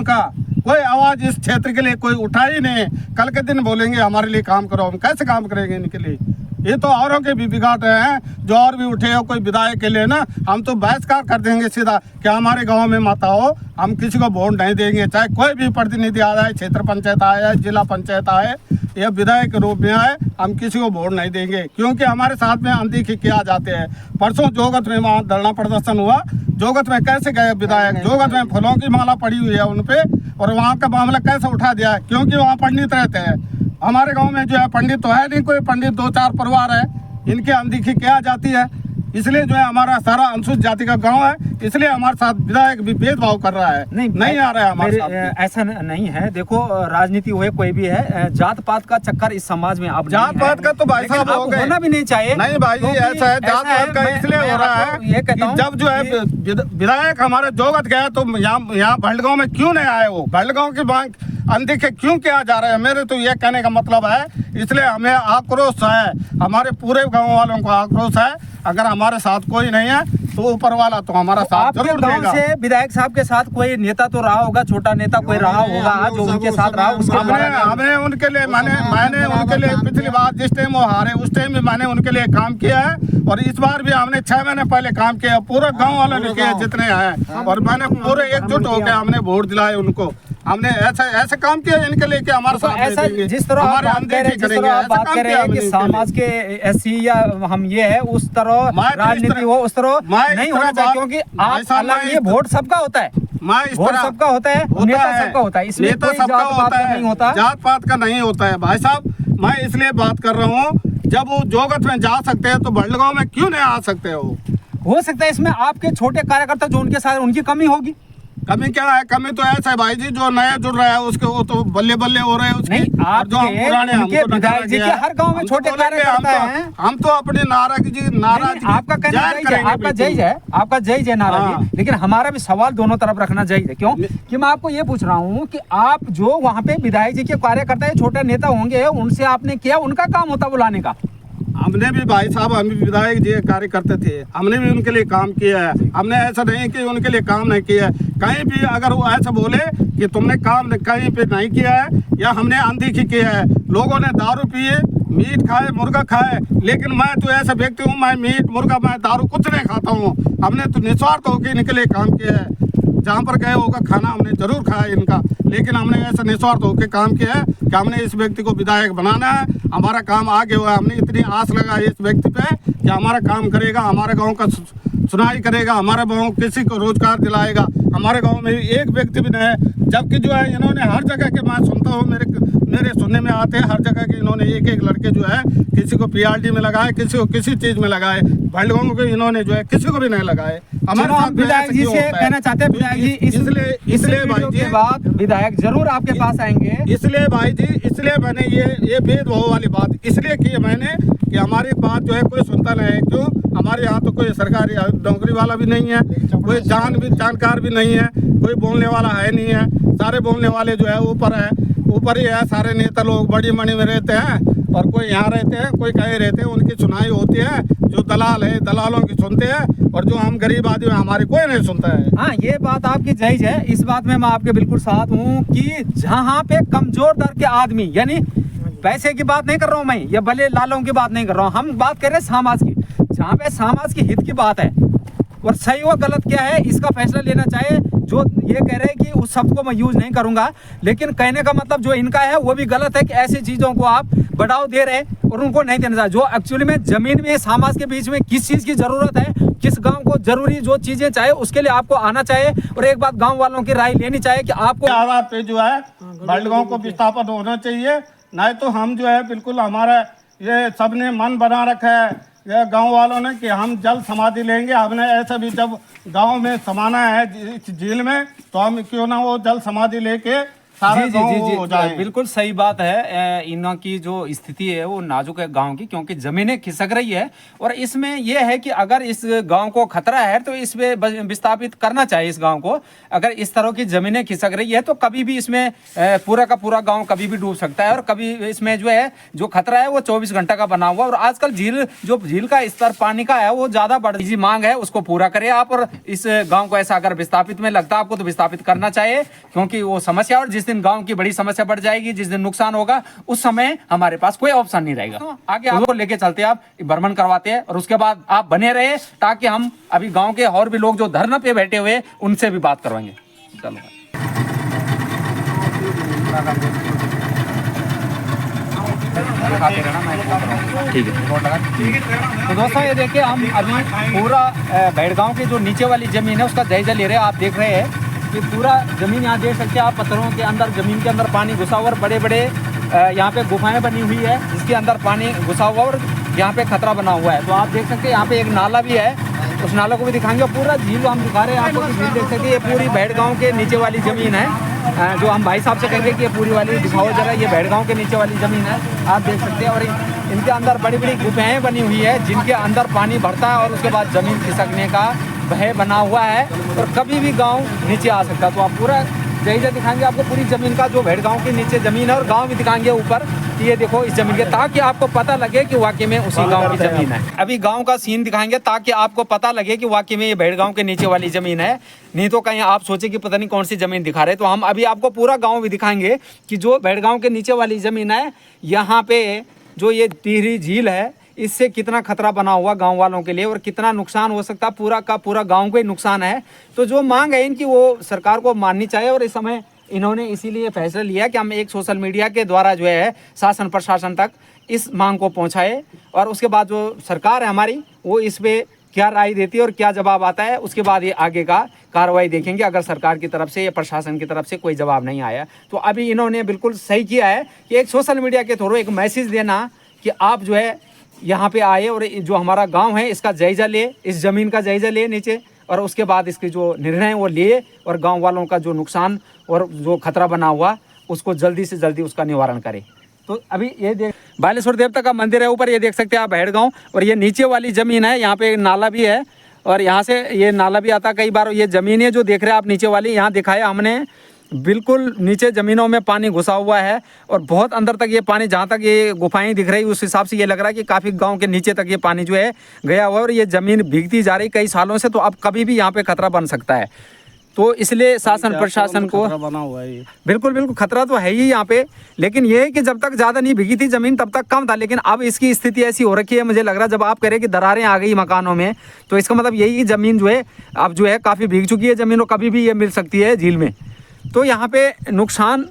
उनका, कोई आवाज इस क्षेत्र के लिए कोई उठा ही नहीं। कल के दिन बोलेंगे हमारे लिए काम करो, हम कैसे काम करेंगे इनके लिए? ये तो औरों के भी बिगाड़ रहे हैं, जो और भी उठे हो कोई विधायक के लिए ना, हम तो बहिष्कार कर देंगे सीधा कि हमारे गांव में मत आओ, हम किसी को वोट नहीं देंगे। चाहे कोई भी प्रतिनिधि आ जाए, क्षेत्र पंचायत आए, जिला पंचायत आए या विधायक के रूप में आए, हम किसी को वोट नहीं देंगे, क्योंकि हमारे साथ में अनदेखी किया जाते हैं। परसों जोगत में वहाँ धरना प्रदर्शन हुआ, जोगत में कैसे गए विधायक? जोगत में फूलों की माला पड़ी हुई है उन पे, और वहाँ का मामला कैसे उठा दिया? क्योंकि वहाँ पंडित रहते हैं। हमारे गांव में जो है पंडित तो है नहीं, कोई पंडित 2-4 परिवार है, इनकी अनदेखी किया जाती है। इसलिए जो है हमारा सारा अनुसूचित जाति का गांव है, इसलिए हमारे साथ विधायक भी भेदभाव कर रहा है, नहीं आ रहा है हमारे साथ। ऐसा नहीं है, देखो राजनीति हुए कोई भी है, जात पात का चक्कर इस समाज में अब जात पात का तो भाई साहब हो गए, होना भी नहीं चाहिए। नहीं भाई जी, ऐसा है जात पात का इसलिए हो रहा है कि जब जो है विधायक हमारे जोगत गया तो यहाँ भल्डगांव में क्यों नहीं आए? वो भल्डगांव की मांग अनदेखी क्यों किया जा रहा है? मेरे तो ये कहने का मतलब है, इसलिए हमें आक्रोश है, हमारे पूरे गांव वालों को आक्रोश है। अगर हमारे साथ कोई नहीं है तो ऊपर वाला तो हमारा साथ जरूर देगा। से विधायक साहब के साथ कोई नेता तो रहा होगा, छोटा नेता कोई रहा होगा जो उनके साथ रहा, हमने उनके लिए मैंने उनके लिए पिछली बार जिस टाइम वो हारे उस टाइम भी मैंने उनके लिए काम किया है, और इस बार भी हमने 6 महीने पहले काम किया, पूरे गाँव वालों ने किया जितने हैं, और मैंने पूरे एकजुट होकर हमने वोट दिलाए उनको। हमने ऐसे काम किया इनके लिए कि हमारे साथ ऐसा जिस तरह आप बात कर रहे हैं कि समाज के एससी या हम ये है, उस तरह राजनीति हो उस तरह नहीं होना चाहिए, क्योंकि आप अलग, ये वोट सबका होता है, वोट सबका होता है, नेता सबका होता है, इसमें कोई जात पात का नहीं होता, जात पात का नहीं होता है भाई साहब। मैं इसलिए बात कर रहा हूँ, जब वो जोगत में जा सकते हैं तो भल्डगांव में क्यों नहीं आ सकते? हो सकता है इसमें आपके छोटे कार्यकर्ता जो उनके साथ उनकी कमी होगी। कमी क्या है? कमी तो ऐसा है भाई जी, जो नया जुड़ रहा है उसके वो तो बल्ले बल्ले हो रहे हैं उसके, और जो हम पुराने विधायक जी के हर गांव में छोटे कार्यकर्ता हैं, हम तो अपनी नाराजगी आपका कहना आपका जायज है, आपका जायज है नाराजगी, लेकिन हमारा भी सवाल दोनों तरफ रखना जायज है। क्यों कि मैं आपको ये पूछ रहा हूँ कि आप जो वहाँ पे विधायक जी के कार्यकर्ता छोटे नेता होंगे, उनसे आपने किया, उनका काम होता बुलाने का। हमने भी भाई साहब, हम भी विधायक जी कार्य करते थे, हमने भी उनके लिए काम किया है। हमने ऐसा नहीं कि उनके लिए काम नहीं किया है। कहीं भी अगर वो ऐसा बोले कि तुमने काम कहीं पे नहीं किया है या हमने अनदेखी किया है, लोगों ने दारू पिए, मीट खाए, मुर्गा खाए, लेकिन मैं तो ऐसा व्यक्ति हूँ, मैं मीट मुर्गा मैं दारू कुछ नहीं खाता हूँ। हमने तो निस्वार्थ होकर इनके लिए काम किया है। जहाँ पर गए होगा खाना हमने जरूर खाया इनका, लेकिन हमने ऐसा निस्वार्थ होकर काम किया है कि हमने इस व्यक्ति को विधायक बनाना है। हमारा काम आगे हुआ है, हमने इतनी आस लगाई इस व्यक्ति पे कि हमारा काम करेगा, हमारे गांव का सुनाई करेगा, हमारे गाँव किसी को रोजगार दिलाएगा। हमारे गांव में एक व्यक्ति भी नहीं है, जबकि जो है इन्होंने हर जगह के, मैं सुनता हूँ, मेरे सुनने में आते हैं, हर जगह के इन्होंने एक लड़के जो है किसी को पीआरडी में लगाए, किसी को किसी चीज में लगाए, भल्डगांव को इन्होंने जो है किसी को भी नहीं लगाए। हमारे साथ विधायक जी से कहना चाहते हैं, विधायक जी इसलिए भाई जी के बाद विधायक जरूर आपके पास आएंगे। इसलिए भाई जी, इसलिए मैंने ये भेदभाव वाली बात इसलिए की है मैंने कि हमारी बात जो है कोई सुनता नहीं है। क्यों? हमारे यहाँ तो कोई सरकारी नौकरी वाला भी नहीं है, कोई जानकार भी नहीं है, कोई बोलने वाला है नहीं है। सारे बोलने वाले जो है ऊपर ही है। सारे नेता लोग बड़ी मणि में रहते हैं, और कोई यहाँ रहते हैं, कोई कहीं रहते हैं, उनकी सुनाई होती है। जो दलाल है दलालों की सुनते हैं, और जो हम गरीब आदमी हमारी कोई नहीं सुनता है। हाँ, ये बात आपकी जायज है, इस बात में मैं आपके बिल्कुल साथ हूँ कि जहाँ पे कमजोर दर के आदमी, यानी पैसे की बात नहीं कर रहा हूँ मैं, या भले लालों की बात नहीं कर रहा हूँ, हम बात कर रहे हैं समाज की, जहाँ पे समाज की हित की बात है, और सही व गलत क्या है इसका फैसला लेना चाहिए। जो ये कह रहे हैं कि उस शब्द को मैं यूज नहीं करूंगा, लेकिन कहने का मतलब जो इनका है वो भी गलत है कि ऐसी चीजों को आप बढ़ावा दे रहे हैं और उनको नहीं देना चाहिए। जो एक्चुअली में जमीन में समाज के बीच में किस चीज की जरूरत है, किस गांव को जरूरी जो चीजें चाहिए, उसके लिए आपको आना चाहिए, और एक बात गांव वालों की राय लेनी चाहिए कि आपको आवाज पे जो है भल्डगांव को विस्थापित होना चाहिए। नहीं तो हम जो है बिल्कुल, हमारा ये सबने मन बना रखा है ये गांव वालों ने कि हम जल समाधि लेंगे। हमने ऐसा भी जब गांव में समाना है इस झील में, तो हम क्यों ना वो जल समाधि लेके सारे जी जी गाँव जी हो जी जाएं। बिल्कुल सही बात है। इनों की जो स्थिति है वो नाजुक है गांव की, क्योंकि जमीनें खिसक रही है। और इसमें यह है कि अगर इस गांव को खतरा है तो इसमें विस्थापित करना चाहिए इस गांव को। अगर इस तरह की जमीनें खिसक रही है तो कभी भी इसमें पूरा का पूरा गांव कभी भी डूब सकता है। और कभी इसमें जो है जो खतरा है वो 24 घंटा का बना हुआ। और आजकल झील का स्तर पानी का है वो ज्यादा बढ़ती मांग है, उसको पूरा करें आप। और इस गांव को ऐसा अगर विस्थापित में लगता है आपको तो विस्थापित करना चाहिए, क्योंकि वो समस्या, और जिस दिन गांव की बड़ी समस्या बढ़ जाएगी, जिस दिन नुकसान होगा, उस समय हमारे पास कोई ऑप्शन नहीं रहेगा। तो आगे आपको लेके चलते हैं, आप भ्रमण करवाते हैं, और उसके बाद आप बने रहे ताकि हम अभी गांव के और भी लोग जो धरना पे बैठे हुए उनसे भी बात करवाएंगे। चलो ठीक है। तो दोस्तों ये देखिए हम अभी पूरा भेड़गांव के जो नीचे वाली जमीन है उसका जायजा ले रहे हैं। आप देख रहे हैं कि पूरा जमीन यहाँ देख सकते हैं आप, पत्थरों के अंदर जमीन के अंदर पानी घुसा हुआ और बड़े बड़े यहाँ पे गुफाएं बनी हुई है जिसके अंदर पानी घुसा हुआ और यहाँ पे खतरा बना हुआ है। तो आप देख सकते हैं यहाँ पे एक नाला भी है, उस नाला को भी दिखाएंगे। पूरा झील हम दिखा रहे हैं आपको, झील देख सकते हैं। ये पूरी भेड़गांव के नीचे वाली जमीन है, जो हम भाई साहब से कहेंगे कि ये पूरी वाली दिखाओ जरा, ये भेड़गांव के नीचे वाली जमीन है, आप देख सकते हैं। और इनके अंदर बड़ी बड़ी गुफाएं बनी हुई है जिनके अंदर पानी भरता है और उसके बाद जमीन खिसकने का भय बना हुआ है और कभी भी गांव नीचे आ सकता है। तो आप पूरा जायजा दिखाएंगे आपको पूरी जमीन का, जो भेड़गांव के नीचे जमीन है, और गांव भी दिखाएंगे ऊपर कि ये देखो इस जमीन के, ताकि आपको पता लगे कि वाकई में उसी गांव की जमीन है। अभी गांव का सीन दिखाएंगे ताकि आपको पता लगे कि वाकई में ये भेड़गांव के नीचे वाली जमीन है, नहीं तो कहीं आप सोचे कि पता नहीं कौन सी जमीन दिखा रहे। तो हम अभी आपको पूरा गाँव भी दिखाएंगे कि जो भेड़गांव के नीचे वाली जमीन है, यहाँ पे जो ये टिहरी झील है, इससे कितना खतरा बना हुआ गांव वालों के लिए और कितना नुकसान हो सकता है, पूरा का पूरा गांव को ही नुकसान है। तो जो मांग है इनकी वो सरकार को माननी चाहिए। और इस समय इन्होंने इसीलिए फैसला लिया कि हम एक सोशल मीडिया के द्वारा जो है शासन प्रशासन तक इस मांग को पहुंचाए, और उसके बाद जो सरकार है हमारी वो इस पर क्या राय देती है और क्या जवाब आता है, उसके बाद ये आगे का कार्रवाई देखेंगे। अगर सरकार की तरफ से या प्रशासन की तरफ से कोई जवाब नहीं आया तो अभी इन्होंने बिल्कुल सही किया है कि एक सोशल मीडिया के थ्रू एक मैसेज देना कि आप जो है यहाँ पे आए और जो हमारा गांव है इसका जायजा ले, इस ज़मीन का जायजा ले नीचे, और उसके बाद इसके जो निर्णय है वो लिए और गांव वालों का जो नुकसान और जो खतरा बना हुआ उसको जल्दी से जल्दी उसका निवारण करें। तो अभी ये देख बालेश्वर देवता का मंदिर है ऊपर, ये देख सकते हैं आप भेड़गांव, और ये नीचे वाली ज़मीन है, यहाँ पे एक नाला भी है और यहाँ से ये नाला भी आता कई बार। ये ज़मीन है जो देख रहे हैं आप नीचे वाली, यहाँ दिखाया हमने, बिल्कुल नीचे ज़मीनों में पानी घुसा हुआ है और बहुत अंदर तक ये पानी, जहाँ तक ये गुफाएं दिख रही उस हिसाब से ये लग रहा है कि काफ़ी गांव के नीचे तक ये पानी जो है गया हुआ है और ये ज़मीन भीगती जा रही कई सालों से। तो अब कभी भी यहाँ पे खतरा बन सकता है। तो इसलिए शासन प्रशासन को बना हुआ है, बिल्कुल बिल्कुल खतरा तो है ही यहाँ पे, लेकिन ये है कि जब तक ज़्यादा नहीं भीगी थी ज़मीन तब तक कम था, लेकिन अब इसकी स्थिति ऐसी हो रखी है, मुझे लग रहा है जब आप कह रहे हैं कि दरारें आ गई मकानों में, तो इसका मतलब यही ज़मीन जो है अब जो है काफ़ी भीग चुकी है ज़मीन और कभी भी ये मिल सकती है झील में। तो यहाँ पे नुकसान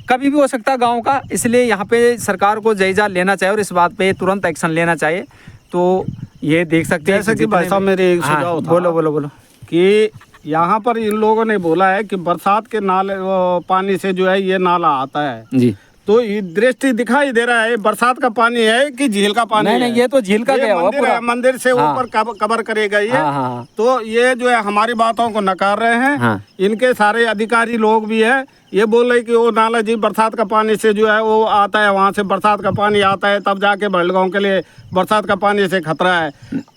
कभी भी हो सकता है गाँव का, इसलिए यहाँ पे सरकार को जायजा लेना चाहिए और इस बात पे तुरंत एक्शन लेना चाहिए। तो ये देख सकते हैं, जैसे कि भाई साहब मेरे एक सुझाव था, बोलो कि यहाँ पर इन लोगों ने बोला है कि बरसात के नाले पानी से जो है ये नाला आता है जी, तो ये दृष्टि दिखाई दे रहा है बरसात का पानी है कि झील का पानी नहीं, ये तो झील का गया हुआ पूरा, मंदिर से ऊपर कवर करेगा ये। तो ये जो है हमारी बातों को नकार रहे हैं। इनके सारे अधिकारी लोग भी है, ये बोल रहे कि वो नाला जी बरसात का पानी से जो है वो आता है, वहाँ से बरसात का पानी आता है, तब जाके भेड़गांव के लिए बरसात का पानी से खतरा है।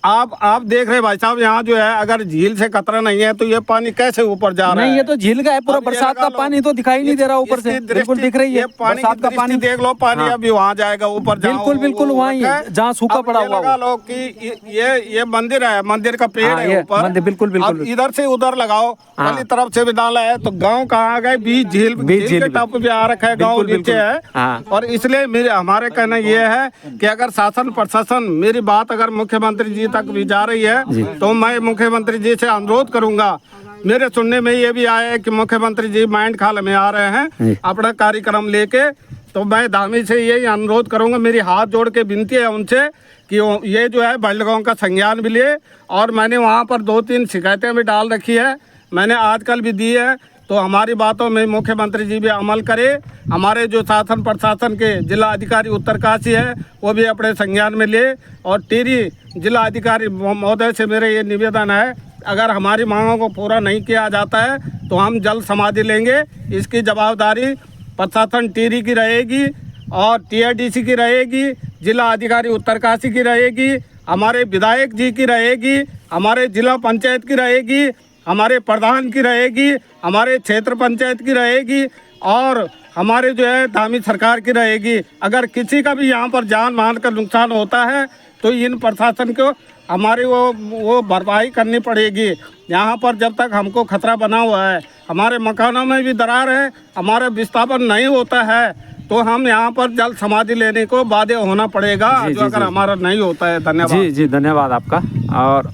आप देख रहे भाई साहब यहाँ जो है अगर झील से खतरा नहीं है तो ये पानी कैसे ऊपर जा रहा है? नहीं, ये तो झील का है पूरा, बरसात का पानी तो दिखाई नहीं दे रहा ऊपर से, बिल्कुल दिख रही है बरसात का पानी। देख लो पानी अभी वहाँ जाएगा ऊपर, बिल्कुल बिल्कुल वहीं जहाँ सूखा पड़ा हुआ। लगा लो कि ये मंदिर है, मंदिर का पेड़ है ऊपर, बिल्कुल बिल्कुल, इधर से उधर लगाओ, वाली तरफ से भी डाला है तो गाँव कहाँ आ गए, बीच झील के टप भी आ रखा है, गाँव नीचे है। और इसलिए हमारे कहना ये है कि अगर शासन प्रशासन, मेरी बात अगर मुख्यमंत्री जी तक भी जा रही है तो मैं मुख्यमंत्री जी से अनुरोध करूंगा। मेरे सुनने में ये भी आया है कि मुख्यमंत्री जी माइंड खाल में आ रहे हैं अपना कार्यक्रम लेके, तो मैं धामी से यही अनुरोध करूंगा, मेरी हाथ जोड़ के विनती है उनसे कि ये जो है भेड़गांव का संज्ञान भी लिए। और मैंने वहाँ पर 2-3 शिकायतें भी डाल रखी है, मैंने आजकल भी दी है, तो हमारी बातों में मुख्यमंत्री जी भी अमल करे। हमारे जो शासन प्रशासन के जिला अधिकारी उत्तरकाशी है वो भी अपने संज्ञान में ले। और टिहरी जिला अधिकारी महोदय से मेरे ये निवेदन है अगर हमारी मांगों को पूरा नहीं किया जाता है तो हम जल्द समाधि लेंगे। इसकी जवाबदारी प्रशासन टिहरी की रहेगी और टीआरडीसी की रहेगी, जिला अधिकारी उत्तरकाशी की रहेगी, हमारे विधायक जी की रहेगी, हमारे जिला पंचायत की रहेगी, हमारे प्रधान की रहेगी, हमारे क्षेत्र पंचायत की रहेगी और हमारे जो है धामी सरकार की रहेगी। अगर किसी का भी यहाँ पर जान माल का नुकसान होता है तो इन प्रशासन को हमारी वो भरपाई करनी पड़ेगी। यहाँ पर जब तक हमको खतरा बना हुआ है, हमारे मकानों में भी दरार है, हमारा विस्थापन नहीं होता है, तो हम यहाँ पर जल्द समाधि लेने को बाध्य होना पड़ेगा जी, जो जी, अगर जी। हमारा नहीं होता है। धन्यवाद। जी जी धन्यवाद आपका। और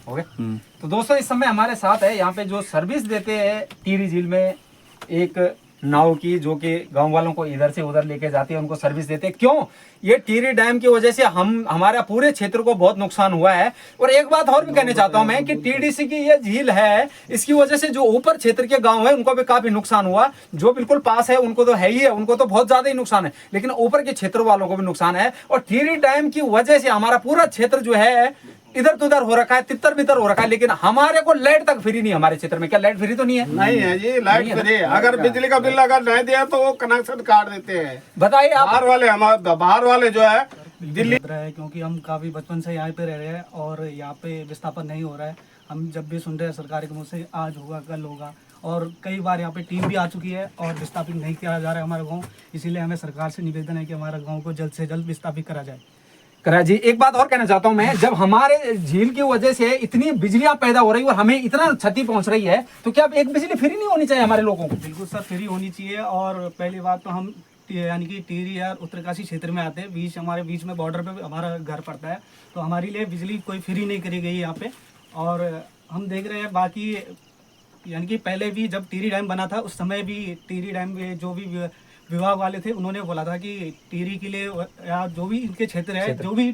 हो गया। तो दोस्तों इस समय हमारे साथ है यहाँ पे जो सर्विस देते हैं टिहरी झील में एक नाव की, जो कि गांव वालों को इधर से उधर लेके जाती है, उनको सर्विस देते हैं। क्यों? ये टिहरी डैम की वजह से हमारा पूरे क्षेत्र को बहुत नुकसान हुआ है। और एक बात और भी कहना चाहता हूं मैं कि टीडीसी की ये झील है, इसकी वजह से जो ऊपर क्षेत्र के गांव है उनको भी काफी नुकसान हुआ। जो बिल्कुल पास है उनको तो है ही है, उनको तो बहुत ज्यादा ही नुकसान है, लेकिन ऊपर के क्षेत्र वालों को भी नुकसान है। और टिहरी डैम की वजह से हमारा पूरा क्षेत्र जो है इधर तो उधर हो रखा है, तितर बितर हो रखा है, लेकिन हमारे को लाइट तक फ्री नहीं। हमारे क्षेत्र में क्या लाइट फ्री तो नहीं है? नहीं है जी, लाइट फ्री। अगर बिजली का बिल अगर नहीं दिया तो वो कनेक्शन काट देते हैं। बताइए आप। बाहर वाले जो है दिल्ली रहा है, क्योंकि हम काफ़ी बचपन से यहाँ पे रह रहे हैं और यहाँ पे विस्थापन नहीं हो रहा है। हम जब भी सुन रहे हैं सरकार के मुँह से आज होगा कल होगा, और कई बार यहाँ पे टीम भी आ चुकी है और विस्थापित नहीं किया जा रहा है हमारा गाँव। इसीलिए हमें सरकार से निवेदन है कि हमारा गाँव को जल्द से जल्द विस्थापित करा जाए। करा जी। एक बात और कहना चाहता हूं मैं, जब हमारे झील की वजह से इतनी बिजलियां पैदा हो रही और हमें इतना क्षति पहुंच रही है, तो क्या एक बिजली फ्री नहीं होनी चाहिए हमारे लोगों को? बिल्कुल सर, फ्री होनी चाहिए। और पहली बात तो हम यानी कि टिहरी और उत्तरकाशी क्षेत्र में आते हैं, हमारे बीच में बॉर्डर पे हमारा घर पड़ता है, तो हमारे लिए बिजली कोई फ्री नहीं करी गई यहाँ पे। और हम देख रहे हैं बाकी यानी कि पहले भी जब टिहरी डैम बना था उस समय भी टिहरी डैम में जो भी विभाग वाले थे उन्होंने बोला था कि टिहरी के लिए या जो भी इनके क्षेत्र है, जो भी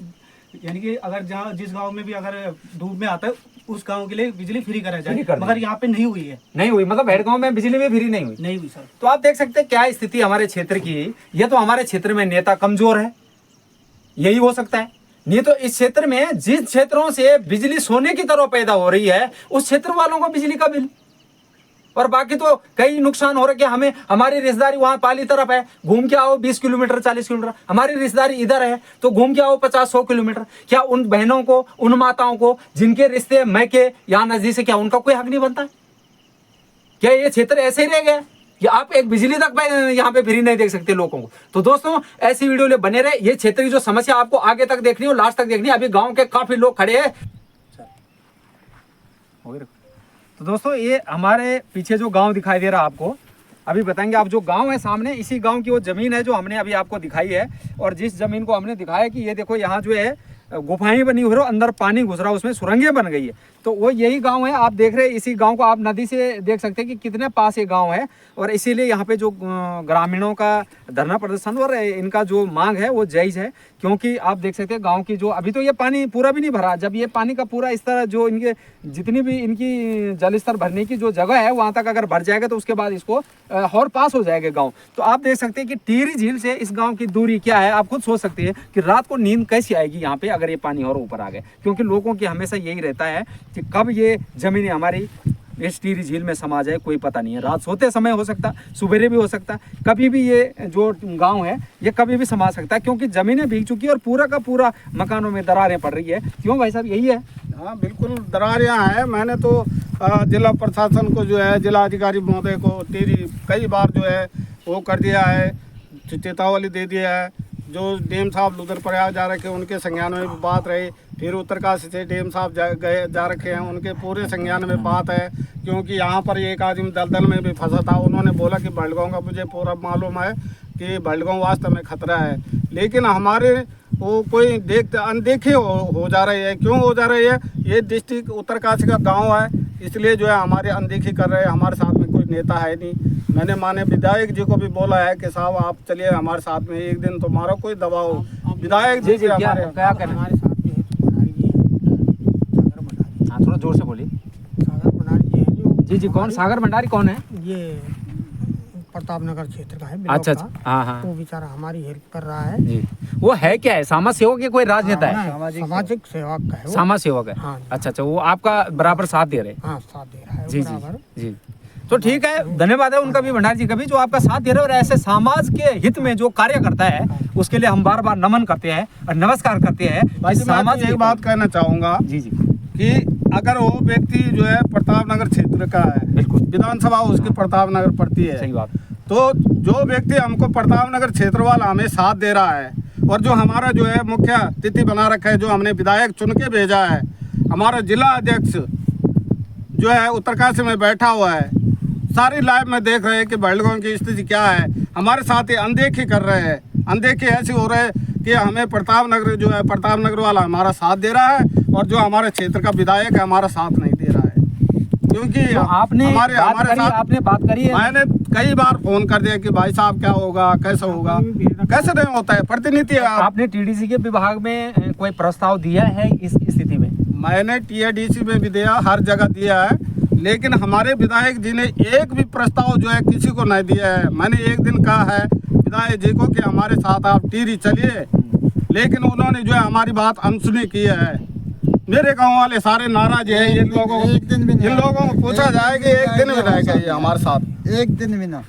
यानी कि अगर जहाँ जिस गांव में भी अगर डूब में आता है उस गांव के लिए बिजली फ्री करा जाए, मगर यहाँ पे नहीं हुई है। नहीं हुई मतलब हेडगांव में बिजली भी फ्री नहीं हुई? नहीं हुई सर। तो आप देख सकते हैं क्या स्थिति हमारे क्षेत्र की। ये तो हमारे क्षेत्र में नेता कमजोर है, यही हो सकता है। नहीं तो इस क्षेत्र में जिस क्षेत्रों से बिजली सोने की तरह पैदा हो रही है उस क्षेत्र वालों को बिजली का बिल, और बाकी तो कई नुकसान हो रहे हैं। हमें हमारी रिश्तेदारी वहां पाली तरफ है, घूम के आओ 20 किलोमीटर 40 किलोमीटर, हमारी रिश्तेदारी इधर है तो घूम के आओ 50-100 किलोमीटर। क्या उन बहनों को, उन माताओं को जिनके रिश्ते मैके यहाँ नजदीक से, क्या उनका कोई हक नहीं बनता? क्या ये क्षेत्र ऐसे ही रह गया कि आप एक बिजली तक यहाँ पे फ्री नहीं देख सकते लोगों को? तो दोस्तों ऐसी वीडियो ले बने रहे। ये क्षेत्र की जो समस्या आपको आगे तक देखनी हो, लास्ट तक देखनी है। अभी गाँव के काफी लोग खड़े हैं। तो दोस्तों ये हमारे पीछे जो गांव दिखाई दे रहा है आपको, अभी बताएंगे आप। जो गांव है सामने, इसी गांव की वो जमीन है जो हमने अभी आपको दिखाई है। और जिस जमीन को हमने दिखाया कि ये देखो यहाँ जो है गुफाएं बनी हुई है, अंदर पानी घुस रहा है, उसमें सुरंगें बन गई है, तो वो यही गांव है। आप देख रहे हैं इसी गांव को, आप नदी से देख सकते हैं कि कितने पास ये गांव है। और इसीलिए यहाँ पे जो ग्रामीणों का धरना प्रदर्शन और इनका जो मांग है वो जायज़ है, क्योंकि आप देख सकते हैं गांव की जो अभी तो ये पानी पूरा भी नहीं भरा। जब ये पानी का पूरा इस तरह जो इनके जितनी भी इनकी जल स्तर भरने की जो जगह है वहाँ तक अगर भर जाएगा तो उसके बाद इसको और पास हो जाएगा गाँव। तो आप देख सकते हैं कि टिहरी झील से इस गाँव की दूरी क्या है। आप खुद सोच सकते हैं कि रात को नींद कैसी आएगी यहाँ पे अगर ये पानी और ऊपर आ गए, क्योंकि लोगों की हमेशा यही रहता है कि कब ये जमीनें हमारी इस टिहरी झील में समा जाए, कोई पता नहीं है। रात सोते समय हो सकता, सुबेरे भी हो सकता, कभी भी ये जो गांव है ये कभी भी समा सकता है, क्योंकि जमीनें भीग चुकी है और पूरा का पूरा मकानों में दरारें पड़ रही है। क्यों भाई साहब, यही है? हाँ बिल्कुल, दरार यहाँ है। मैंने तो जिला प्रशासन को जो है, जिला अधिकारी महोदय को टिहरी कई बार जो है वो कर दिया है, चेतावनी दे दिया है। जो डीएम साहब रुद्रप्रयाग जा रखे हैं उनके संज्ञान में भी बात रही, फिर उत्तरकाशी से डीएम साहब जा रखे हैं, उनके पूरे संज्ञान में बात है। क्योंकि यहाँ पर एक आदमी दलदल में भी फंसा था, उन्होंने बोला कि भड़गांव का मुझे पूरा मालूम है कि भड़गांव वास्तव में खतरा है, लेकिन हमारे वो कोई अनदेखे हो जा रही है। क्यों हो जा रही है? ये डिस्ट्रिक्ट उत्तरकाशी का गाँव है, इसलिए जो है हमारे अनदेखी कर रहे हैं। हमारे साथ में कोई नेता है नहीं। मैंने माननीय विधायक जी को भी बोला है कि साहब आप चलिए हमारे साथ में, एक दिन तुम्हारा कोई दबाव हो। विधायक जी क्या क्या करना हमारे साथ में भंडारी जी है, सागर भंडारी। हाँ थोड़ा जोर से बोलिए। सागर भंडारी जी है जो। जी जी, कौन सागर भंडारी कौन है? ये प्रताप नगर क्षेत्र का है अच्छा ब्लॉक अच्छा, का। हाँ हाँ वो बेचारा हमारी हेल्प कर रहा है। जी। वो है क्या है, समाज सेवक है, कोई राजनेता है? सामाजिक सेवक का है वो। समाज सेवक है। हाँ। अच्छा अच्छा, वो आपका बराबर साथ दे रहे हैं। हाँ, साथ दे रहा है जी वो जी बराबर। जी। तो ठीक है, धन्यवाद है उनका भी, भंडारी जी का भी, जो आपका साथ दे रहे हैं और ऐसे समाज के हित में जो कार्य करता है उसके लिए हम बार बार नमन करते हैं और नमस्कार करते हैं। भाई जी, मैं समाज तो के एक बात कहना चाहूंगा जी जी कि अगर वो व्यक्ति जो है प्रताप नगर क्षेत्र का है, बिल्कुल विधानसभा उसकी प्रताप नगर पड़ती है, सही बात। तो जो व्यक्ति हमको प्रताप नगर क्षेत्र वाला हमें साथ दे रहा है और जो हमारा जो है मुख्य अतिथि बना रखा है, जो हमने विधायक चुन के भेजा है, हमारा जिला अध्यक्ष जो है उत्तरकाशी में बैठा हुआ है, सारी लाइव में देख रहे हैं कि बड़गांव की स्थिति क्या है। हमारे साथ ये अनदेखी कर रहे हैं, अनदेखी ऐसी हो रहे है कि हमें प्रताप नगर जो है प्रताप नगर वाला हमारा साथ दे रहा है और जो हमारे क्षेत्र का विधायक है हमारा साथ नहीं दे रहा है, क्योंकि तो आपने हमारे साथ आपने बात करी है। मैंने कई बार फोन कर दिया कि भाई साहब क्या होगा, कैसे होगा, कैसे नहीं होता है, प्रतिनिधि है आप। आपने टीडीसी के विभाग में कोई प्रस्ताव दिया है इस स्थिति में? मैंने टीएडीसी में भी दिया, हर जगह दिया है, लेकिन हमारे विधायक जी ने एक भी प्रस्ताव जो है किसी को नहीं दिया है। मैंने एक दिन कहा है विधायक जी को कि हमारे साथ आप टिहरी चलिए, लेकिन उन्होंने जो है हमारी बात अनसुनी की है। मेरे गांव वाले सारे नाराज हैं। इन लोगों को पूछा जाए कि एक दिन भी रहेगा ये हमारे साथ, एक दिन भी ना।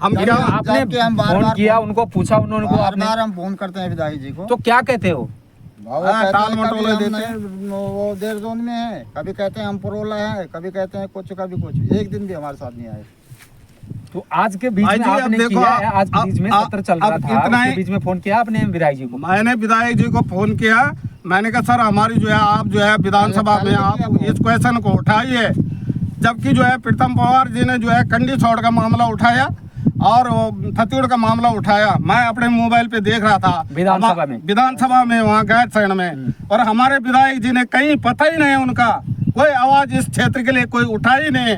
हम क्या आपने जबकि हम बार फोन बार किया, उनको पूछा, उन्होंने को बार आपने बार हम फोन करते हैं विधायक जी को। तो क्या कहते हो? वो हाँ, कहते टाल हैं मटोले कभी हम देते नहीं, वो देर जोन में है, कभी कहते हैं हम परोला है, कभी कहते हैं कुछ कभी कुछ। एक दिन भी हमारे साथ नहीं आए। तो आज के बीच भाई में जी, अब आपने देखो, किया है, आज के अब- बीच में अब- सत्र चल रहा अब था, इतना उसके ही- बीच में फोन किया आपने विधायक जी को? मैंने विधायक जी को फोन किया, मैंने कहा सर हमारी जो है आप जो है विधानसभा में आप इस क्वेश्चन को उठाइए, जबकि जो है प्रीतम पवार जी ने जो है कंडी छोड़ का मामला उठाया और छत्तीसगढ़ का मामला उठाया। मैं अपने मोबाइल पे देख रहा था विधानसभा में वहाँ गैरसैंण में, और हमारे विधायक जी ने कहीं पता ही नहीं उनका कोई आवाज इस क्षेत्र के लिए कोई उठाई नहीं।